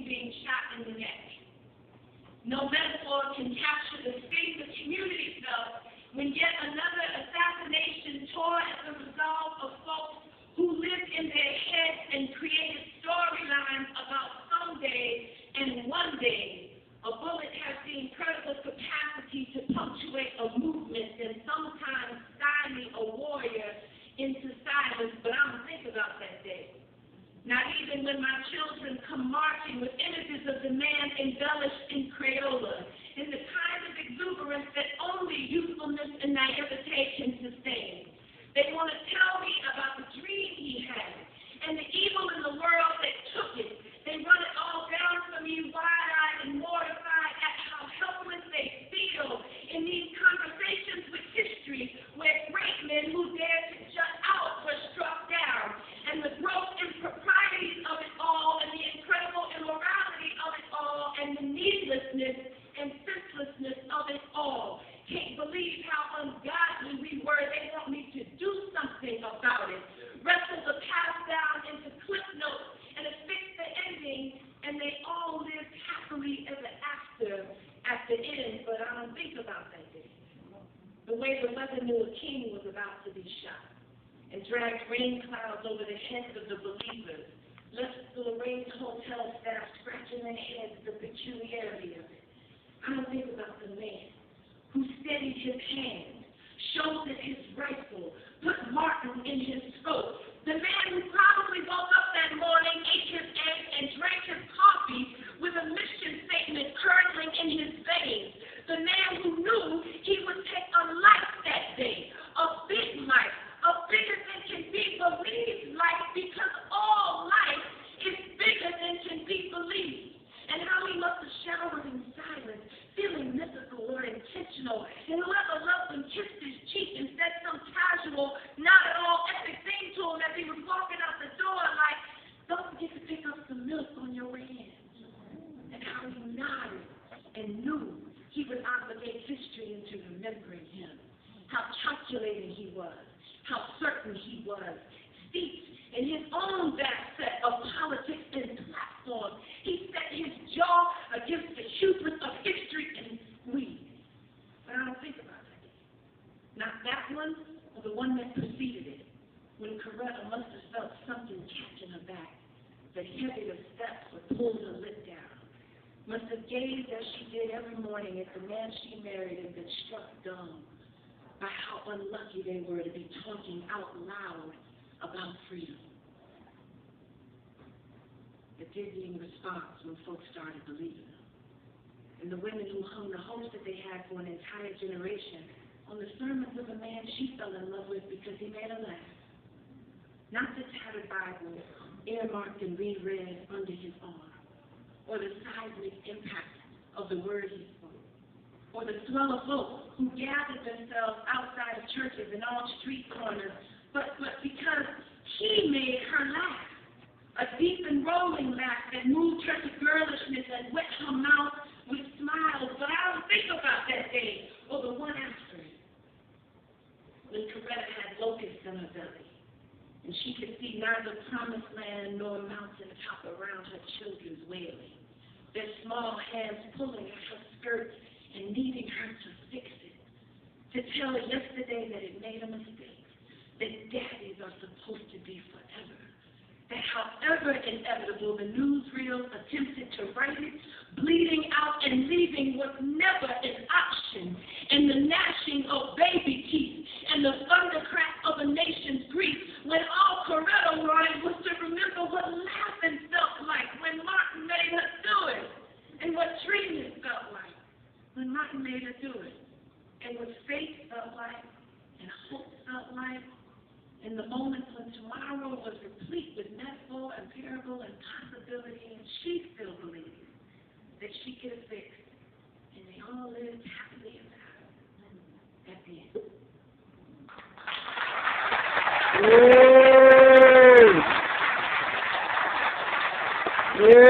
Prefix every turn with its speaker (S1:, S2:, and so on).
S1: being shot in the neck. No metaphor can capture the sting the community felt when yet another assassination tore at the resolve of folks who lived in their heads and created storylines about someday and one day. A bullet has the incredible capacity to punctuate a movement and sometimes stymie a warrior into silence, but I don't think about that day. Not even when my children come marching with images of the man embellished in Crayola, in the kind of exuberance that only youthfulness and naivete can sustain. They want to tell me about the dream he had and the evil in the world that took it. They run it all down for me, wide-eyed and mortified at how helpless they feel in these conversations with history, where great men who dared to shut out were struck down, and the gross improprieties of it all, and the incredible immorality of it all, and the needlessness and senselessness of it all. Can't believe how ungodly we were. They want me to do something about it. Wrestle the past down into cliff notes and affix the ending, and they all lived happily ever after at the end, but I don't think about that day. The way the weather knew a king was about to be shot and dragged rain clouds over the heads of the believers, left the Lorraine hotel staff scratching their heads at the peculiarity of it. I don't think about the man who steadied his hand, shouldered his rifle, put Martin in his throat. The man who probably woke up that morning, ate his eggs, and drank his coffee with a mission statement curdling in his veins. The man who knew he would take a life that day, a big life, a bigger than can be believed life, because all life is bigger than can be believed. And how he must have showered in silence, feeling mythical or intentional, and whoever loved him kissed his cheek and said some casual, not at all epic thing to him as he was walking out the door, like, don't forget to pick up some milk on your way in. And how he nodded and knew he would obligate history into remembering him. How calculating he was, how certain he was, steeped in his own vast set of politics and platforms. He set his jaw against the hubris of history and we. But I don't think about that. Not that one or the one that preceded it, when Coretta must have felt something catching her back, the heavier steps or pulled her lip down. Must have gazed as she did every morning at the man she married and been struck dumb by how unlucky they were to be talking out loud about freedom. The dizzying response when folks started believing them. And the women who hung the hopes that they had for an entire generation on the sermons of a man she fell in love with because he made her laugh. Not the tattered Bible, earmarked and reread under his arm, or the seismic impact of the word he spoke, or the swell of folks who gathered themselves outside of churches and on street corners, but because he made her laugh. A deep and rolling laugh that moved her to girlishness and wet her mouth with smiles. But I don't think about that day or the one after it, when Coretta had locusts in her belly, and she could see neither promised land nor mountain top around her children's wailing, their small hands pulling at her skirts and needing her to fix it, to tell her yesterday that it made a mistake, that daddies are supposed to be forever, that however inevitable the newsreels attempted to write it, bleeding out and leaving was never an option, and the gnashing of baby teeth and the thundercrack of a nation's grief, when all Coretta wanted was to remember what laughing felt like when Martin made her do it, and what dreaming felt like when Martin made her do it, and what faith felt like, and hope felt like, in the moments when tomorrow was replete with metaphor and parable and possibility, and she still believed that she could have fixed, and they all lived happily ever after at the end.
S2: Yeah.